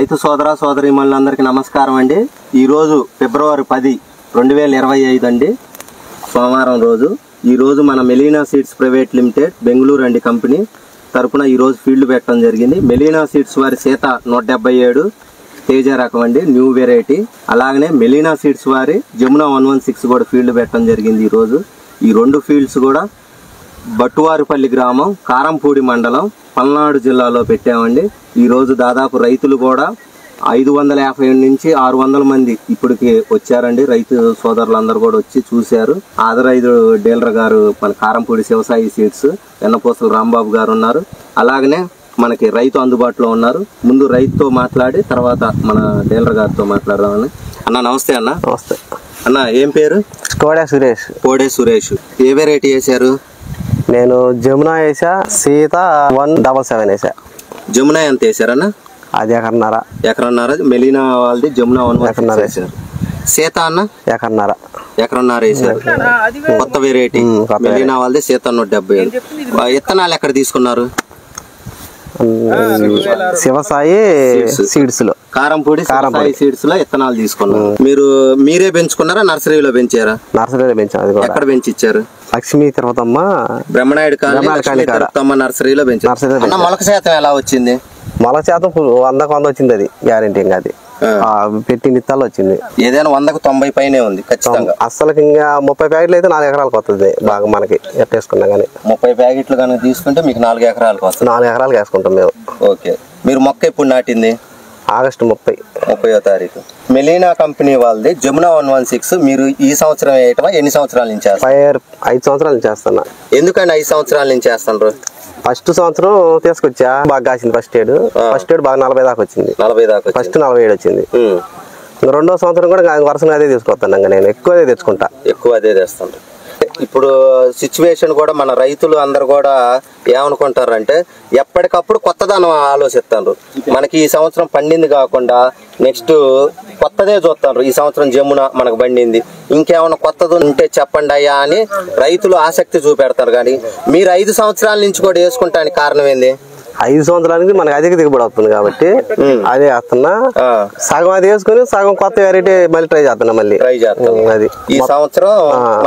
రైతు సోదర సోదరీమణులందరికీ నమస్కారం అండి. ఈరోజు ఫిబ్రవరి 10, 2025 అండి, సోమవారం రోజు. ఈరోజు మన Melina seeds private limited Bengaluru అండి కంపెనీ తరపున ఈరోజు ఫీల్డ్ పెట్టడం జరిగింది. మెలీనా సీడ్స్ వారి సీత 177 తేజ రకం అండి, న్యూ వెరైటీ. అలాగనే మెలీనా సీడ్స్ వారి జమునా 116 కూడా ఫీల్డ్ పెట్టడం జరిగింది ఈరోజు. ఈ రెండు ఫీల్డ్స్ కూడా బట్టువారిపల్లి గ్రామం, కారంపూడి మండలం, పల్నాడు జిల్లాలో పెట్టామండి. ఈరోజు దాదాపు రైతులు కూడా 550 నుంచి 600 మంది ఇప్పటికి వచ్చారండి. రైతు సోదరులందరూ కూడా వచ్చి చూశారు. ఆదరైదు డీలర్ గారు మన కారంపూడి శివసాయి సీడ్స్ వెన్నపూసల రాంబాబు గారు ఉన్నారు. అలాగనే మనకి రైతు అందుబాటులో ఉన్నారు. ముందు రైతుతో మాట్లాడి తర్వాత మన డీలర్ గారితో మాట్లాడదామని. అన్న నమస్తే. అన్న నమస్తే. అన్న ఏం పేరు? కోడే సురేష్. కోడే సురేష్. ఏ వెరైటీ వేసారు? నేను జమునా వేసా, సీత 177 వేసా. జమునా ఎంత వేసారన్న? అది ఎకరన్నర. మెలీనా వాళ్ళది జమునా 116 వేసారు. సీత అన్న ఎకరన్నర వేసారు. కొత్త వెరైటీ మెలీనా వాళ్ళది సీత 170. విత్తనాలు ఎక్కడ తీసుకున్నారు? శివసాయి సీడ్స్ లో, కారంపూడి శివసాయి సీడ్స్ లో విత్తనాలు తీసుకున్నారు. మీరే పెంచుకున్నారా, నర్సరీలో పెంచారా? నర్సరీలో పెంచాను. ఎక్కడ పెంచిచ్చారు? లక్ష్మీ తిరుపతమ్మ బ్రహ్మనాయుడు తిరుపతమ్మ నర్సరీలో పెంచారు. అన్న మొలక శాతం ఎలా వచ్చింది? మొలక శాతం 100 వచ్చింది. అది గ్యారంటీ. ఇంకా అది పెట్టిన విత్తాలు వచ్చింది. ఏదైనా 100కు 90 పైనే ఉంది ఖచ్చితంగా. అసలు ఇంకా 30 ప్యాకెట్లు అయితే 4 ఎకరాలకు వస్తుంది. బాగా మనకి ఎట్టేసుకున్నా కానీ 30 ప్యాకెట్లు కనుక తీసుకుంటే మీకు 4 ఎకరాలకు వస్తుంది. 4 ఎకరాలకు వేసుకుంటాం మేము. ఓకే. మీరు మొక్క ఎప్పుడు నాటింది? ఆగస్టు 30వ తారీఖు. మెలీనా కంపెనీ వాళ్ళది జమునా 116 మీరు ఈ సంవత్సరం వేయటమా? ఎన్ని సంవత్సరాల నుంచి చేస్తారు? 5 సంవత్సరాల నుంచి చేస్తున్నా. ఎందుకండి 5 సంవత్సరాల నుంచి చేస్తున్నారు? ఫస్ట్ సంవత్సరం తీసుకొచ్చా, బాగా కాసింది. ఫస్ట్ ఏడు బాగా 40 దాకా వచ్చింది. 40 దాకా ఫస్ట్ 47 వచ్చింది. ఇంకా రెండో సంవత్సరం కూడా వరుసగా అదే తీసుకొస్తాను. ఇంకా నేను ఎక్కువ అదే తెచ్చుకుంటా. ఎక్కువ అదే తెస్తాను. ఇప్పుడు సిచ్యువేషన్ కూడా మన రైతులు అందరు కూడా ఏమనుకుంటారంటే ఎప్పటికప్పుడు కొత్తదనం ఆలోచిస్తారు. మనకి ఈ సంవత్సరం పండింది కాకుండా నెక్స్ట్ కొత్తదే చూస్తారు. ఈ సంవత్సరం జమున మనకు పండింది, ఇంకేమైనా కొత్తది ఉంటే చెప్పండి అయ్యా అని రైతులు ఆసక్తి చూపెడతారు. కానీ మీరు 5 సంవత్సరాల నుంచి కూడా వేసుకుంటానికి కారణం ఏంది? 5 సంవత్సరానికి మనకి అధిక దిగుబడి వస్తుంది కాబట్టి అదే వేస్తున్నా. సగం అది వేసుకుని సగం కొత్త వెరైటీ మళ్ళీ ట్రై చేస్తున్నా. మళ్ళీ అది ఈ సంవత్సరం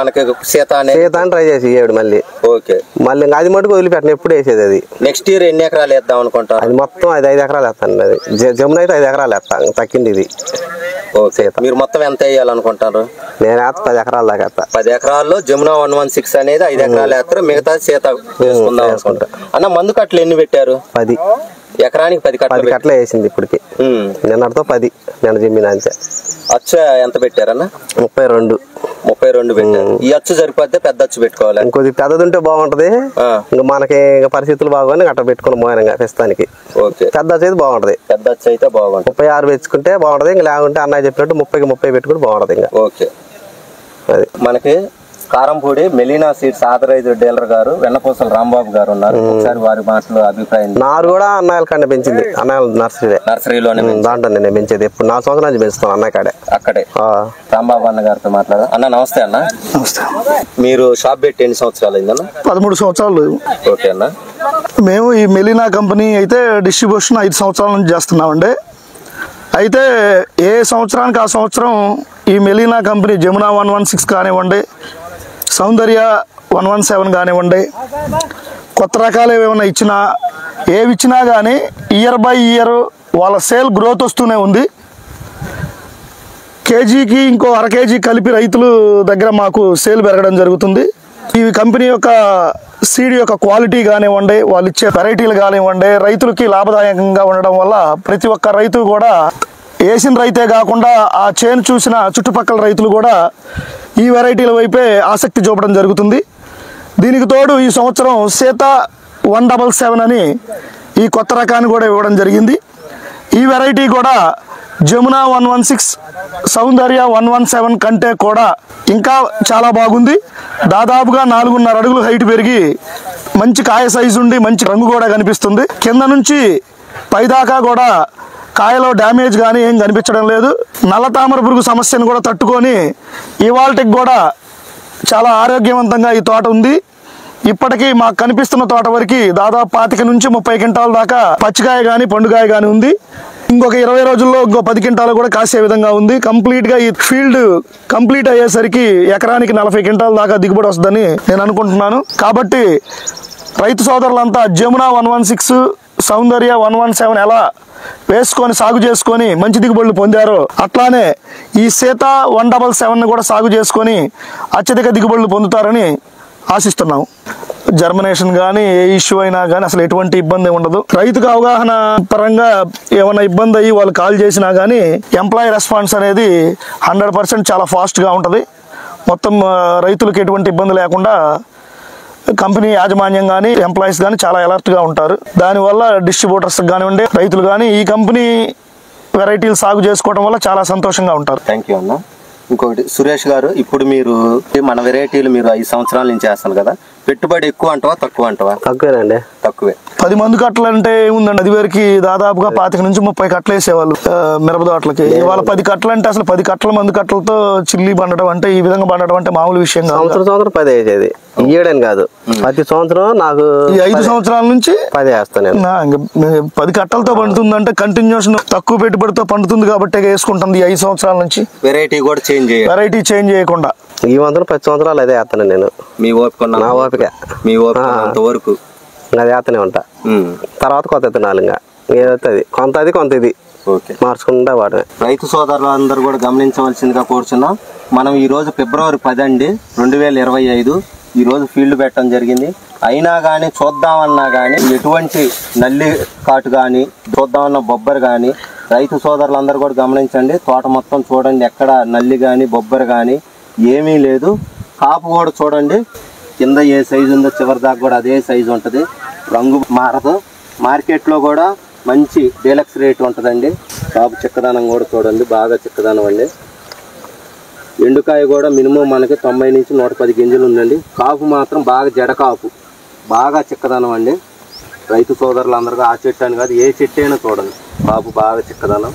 మనకి సీత ట్రై చేసి ఏడు మళ్ళీ. ఓకే. మళ్ళీ అది మటుకు వదిలిపెట్టిన ఎప్పుడు వేసేది. అది నెక్స్ట్ ఇయర్ ఎన్ని ఎకరాలు వేద్దాం అనుకుంటా? అది మొత్తం 5 ఎకరాలు వేస్తాను. అది జమున అయితే 5 ఎకరాలు వేస్తాను. తక్కింది ఇది. మీరు మొత్తం ఎంత వేయాలనుకుంటారు? నేను 10 ఎకరాలు దాకా వేస్తా. 10 ఎకరాల్లో జమునా 116 అనేది 5 ఎకరాలు వేస్తారు. మిగతా సీత వేసుకుందాం అనుకుంటా. అన్న మందు కట్టలు ఎన్ని పెట్టారు? 10. ఎకరానికి 10 కట్టలు వేసింది ఇప్పటికి. నిన్నటితో 10 నేను జమీన్ అంతే. అచ్చు ఎంత పెట్టారన్న? 32 పెట్టారు. ఈ అచ్చు సరిపోతే పెద్ద అచ్చు పెట్టుకోవాలి. ఇంకొద్ది పెద్దది ఉంటే బాగుంటది. ఇంకా మనకి పరిస్థితులు బాగోని అట్లా పెట్టుకుని మోయనంగా ప్రస్తుతానికి. పెద్ద అచ్చు అయితే బాగుంటది. పెద్ద అచ్చు అయితే బాగుంటుంది. 36 పెంచుకుంటే బాగుంటది. ఇంకా లేకుంటే అన్నయ్య చెప్పినట్టు 30 పెట్టుకుంటే బాగుంటది. ఇంకా ఓకే. అది మనకి Karampudi Melina seeds authorised dealer గారు వెన్నపూసల రాంబాబు గారు ఉన్నారు. ఒకసారి వారి మాటలు అభిప్రాయం. నారు కూడా అన్నయ్యల కంటే పెంచింది. అన్నయ్య నర్సరీలోనే దాంట్లో నేను పెంచేది. ఎప్పుడు 4 సంవత్సరాల నుంచి పెంచుతాను అన్నయ్య కాడే. అక్కడే రాంబాబు అన్న గారితో మాట్లాడారు. అన్న నమస్తే. అన్న నమస్తే. మీరు షాప్ పెట్టి ఎన్ని సంవత్సరాలు అయిందన్న? 13 సంవత్సరాలు. ఓకే అన్న. మేము ఈ మెలీనా కంపెనీ అయితే డిస్ట్రిబ్యూషన్ 5 సంవత్సరాల నుంచి చేస్తున్నామండి. అయితే ఏ సంవత్సరానికి ఆ సంవత్సరం ఈ మెలీనా కంపెనీ జమునా 116 కానివ్వండి, సౌందర్య 117 కానివ్వండి, కొత్త రకాలు ఏమైనా ఇచ్చినా కానీ ఇయర్ బై ఇయర్ వాళ్ళ సేల్ గ్రోత్ వస్తూనే ఉంది. కేజీకి ఇంకో 1/2 కేజీ కలిపి రైతుల దగ్గర మాకు సేల్ పెరగడం జరుగుతుంది. ఈ కంపెనీ యొక్క సీడ్ యొక్క క్వాలిటీ కానివ్వండి, వాళ్ళు ఇచ్చే వెరైటీలు కానివ్వండి, రైతులకి లాభదాయకంగా ఉండడం వల్ల ప్రతి ఒక్క రైతు కూడా వేసిన రైతే కాకుండా ఆ చేను చూసిన చుట్టుపక్కల రైతులు కూడా ఈ వెరైటీల వైపే ఆసక్తి చూపడం జరుగుతుంది. దీనికి తోడు ఈ సంవత్సరం సీత 177 అని ఈ కొత్త రకాన్ని కూడా ఇవ్వడం జరిగింది. ఈ వెరైటీ కూడా జమునా 116, సౌందర్య 117 కంటే కూడా ఇంకా చాలా బాగుంది. దాదాపుగా 4.5 అడుగులు హైట్ పెరిగి మంచి కాయ సైజు ఉండి మంచి రంగు కూడా కనిపిస్తుంది. కింద నుంచి పైదాకా కూడా కాయలో డ్యామేజ్ కానీ ఏం కనిపించడం లేదు. నల్ల తామర పురుగు సమస్యను కూడా తట్టుకొని ఇవాల్టికి కూడా చాలా ఆరోగ్యవంతంగా ఈ తోట ఉంది. ఇప్పటికీ మాకు కనిపిస్తున్న తోట వరకు దాదాపు 25 నుంచి 30 క్వింటాల దాకా పచ్చికాయ కానీ పండుకాయ కానీ ఉంది. ఇంకొక 20 రోజుల్లో ఇంకో 10 క్వింటాలు కూడా కాసే విధంగా ఉంది. కంప్లీట్ గా ఈ ఫీల్డ్ కంప్లీట్ అయ్యేసరికి ఎకరానికి 40 క్వింటాల దాకా దిగుబడి వస్తుందని నేను అనుకుంటున్నాను. కాబట్టి రైతు సోదరులంతా జమున 116, సౌందర్య 117 ఎలా వేసుకొని సాగు చేసుకొని మంచి దిగుబడులు పొందారో అట్లానే ఈ సీత 177 కూడా సాగు చేసుకొని అత్యధిక దిగుబడులు పొందుతారని ఆశిస్తున్నాము. జర్మినేషన్ కానీ ఏ ఇష్యూ అయినా కానీ అసలు ఎటువంటి ఇబ్బంది ఉండదు. రైతుకు అవగాహన పరంగా ఏమైనా ఇబ్బంది అయ్యి వాళ్ళు కాల్ చేసినా కానీ ఎంప్లాయీ రెస్పాన్స్ అనేది 100% చాలా ఫాస్ట్గా ఉంటుంది. మొత్తం రైతులకు ఎటువంటి ఇబ్బంది లేకుండా కంపెనీ యాజమాన్యం కానీ ఎంప్లాయీస్ కానీ చాలా అలర్ట్గా ఉంటారు. దానివల్ల డిస్ట్రిబ్యూటర్స్ కానివ్వండి రైతులు కానీ ఈ కంపెనీ వెరైటీలు సాగు చేసుకోవడం వల్ల చాలా సంతోషంగా ఉంటారు. థ్యాంక్ యూ అన్న. ఇంకొకటి సురేష్ గారు, ఇప్పుడు మీరు మన వెరైటీలు మీరు 5 సంవత్సరాల నుంచి చేస్తారు కదా, పెట్టుబడి ఎక్కువ అంటవా తక్కువ అంటవా? తక్కువేనండి. తక్కువే. 10 మంది కట్టలు అంటే ఏముందండి, అది వరకు దాదాపుగా 25 నుంచి 30 కట్టలు వేసేవాళ్ళు మిరపతోటలకి. ఇవాళ 10 కట్టలు అంటే అసలు 10 కట్టల మంది కట్టలతో చిల్లి పండడం అంటే ఈ విధంగా పండడం అంటే మామూలు విషయం కాదు. సంవత్సరం 10 వేసేది ఇయ్యడని కాదు, ప్రతి సంవత్సరం నాకు ఈ 5 సంవత్సరాల నుంచి 10 వేస్తాను. 10 కట్టలతో పండుతుందంటే కంటిన్యూషన్ తక్కువ పెట్టుబడితో పండుతుంది కాబట్టి వేసుకుంటుంది. ఈ 5 సంవత్సరాల నుంచి వెరైటీ కూడా వెరైటీ చేంజ్ చేయకుండా ఈ మాత్రం 10 సంవత్సరాలు అదే వేస్తాను నేను. మీ ఓపిక నా ఓపిక మీ ఓపిక అంతవరకు అది వేస్తూనే ఉంటా. తర్వాత కొత్త విత్తనాలు ఇంకా ఏదవుతుంది కొంత అది కొంత ఇది మార్చుకుంటా వాడమే. రైతు సోదరులందరూ కూడా గమనించవలసిందిగా కోరుచున్నాం. మనం ఈ రోజు ఫిబ్రవరి 10, 2025 ఈ రోజు ఫీల్డ్ పెట్టడం జరిగింది. అయినా కానీ చూద్దామన్నా కానీ ఎటువంటి నల్లి కాటు కానీ చూద్దామన్న బొబ్బరు కానీ రైతు సోదరులందరూ కూడా గమనించండి. తోట మొత్తం చూడండి, ఎక్కడ నల్లి కానీ బొబ్బరు కానీ ఏమీ లేదు. కాపు కూడా చూడండి, కింద ఏ సైజు ఉందో చివరి దాకా కూడా అదే సైజు ఉంటుంది, రంగు మారదు. మార్కెట్లో కూడా మంచి డీలక్స్ రేట్ ఉంటుందండి. కాపు చిక్కదనం కూడా చూడండి, బాగా చిక్కదనం అండి. ఎండుకాయ కూడా మినిమం మనకి 90 నుంచి 110 గింజలు ఉందండి. కాపు మాత్రం బాగా జడ కాపు, బాగా చిక్కదనం అండి. రైతు సోదరులందరికీ ఆ చెట్టు అని కాదు ఏ చెట్టు అయినా చూడండి, కాపు బాగా చిక్కదనం.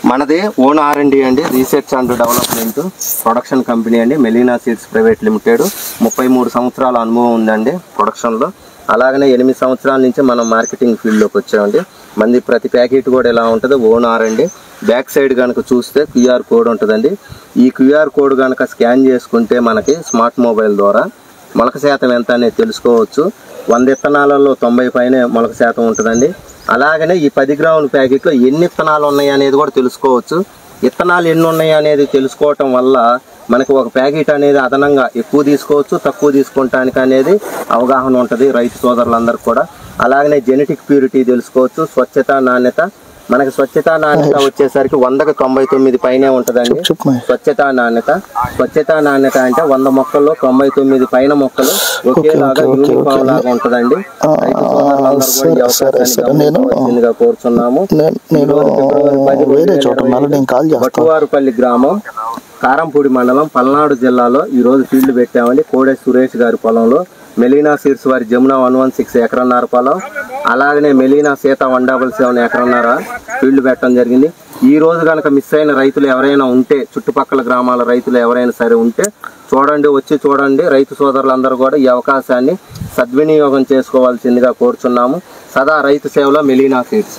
మనది ఓన్ R&D అండి, research and development production company అండి, మెలీనా సీడ్స్ ప్రైవేట్ లిమిటెడ్. 33 సంవత్సరాల అనుభవం ఉందండి ప్రొడక్షన్లో. అలాగనే 8 సంవత్సరాల నుంచి మనం మార్కెటింగ్ ఫీల్డ్లోకి వచ్చామండి. మంది ప్రతి ప్యాకెట్ కూడా ఎలా ఉంటుంది, ఓన్ R&D. బ్యాక్ సైడ్ కనుక చూస్తే QR కోడ్ ఉంటుందండి. ఈ QR కోడ్ కనుక స్కాన్ చేసుకుంటే మనకి స్మార్ట్ మొబైల్ ద్వారా మొలక శాతం ఎంత అనేది తెలుసుకోవచ్చు. 100 విత్తనాలలో 90 పైన మొలక శాతం ఉంటుందండి. అలాగనే ఈ 10 గ్రాముల ప్యాకెట్లో ఎన్ని విత్తనాలు ఉన్నాయి అనేది కూడా తెలుసుకోవచ్చు. విత్తనాలు ఎన్ని ఉన్నాయి అనేది తెలుసుకోవటం వల్ల మనకు ఒక ప్యాకెట్ అనేది అదనంగా ఎక్కువ తీసుకోవచ్చు, తక్కువ తీసుకోవటానికి అనేది అవగాహన ఉంటుంది రైతు సోదరులందరికీ కూడా. అలాగనే జెనెటిక్ ప్యూరిటీ తెలుసుకోవచ్చు, స్వచ్ఛత నాణ్యత. మనకి స్వచ్ఛత నాణ్యత వచ్చేసరికి 100కి 99 పైనే ఉంటుందండి స్వచ్ఛత నాణ్యత. స్వచ్ఛత నాణ్యత అంటే 100 మొక్కల్లో 99 పైన మొక్కలు ఒకేలాగా యూనిఫామ్ లాగా ఉంటుందండి. రైతు సోదరులందరూ కూడా ఈ అవకాశాన్ని గమనించవలసిందిగా కోరుచున్నాము. బట్టువారుపల్లి గ్రామం, కారంపూడి మండలం, పల్నాడు జిల్లాలో ఈ రోజు ఫీల్డ్ పెట్టామండి. కోడే సురేష్ గారి పొలంలో మెలీనా సీడ్స్ వారి జమున 116 ఎకరన్నర పొలం, అలాగనే మెలీనా సీత 177 ఎకరన్నర ఫీల్డ్ పెట్టడం జరిగింది. ఈ రోజు కనుక మిస్ అయిన రైతులు ఎవరైనా ఉంటే, చుట్టుపక్కల గ్రామాల రైతులు ఎవరైనా సరే ఉంటే చూడండి, వచ్చి చూడండి. రైతు సోదరులందరూ కూడా ఈ అవకాశాన్ని సద్వినియోగం చేసుకోవాల్సిందిగా కోరుచున్నాము. సదా రైతు సేవలో మెలీనా సీడ్స్.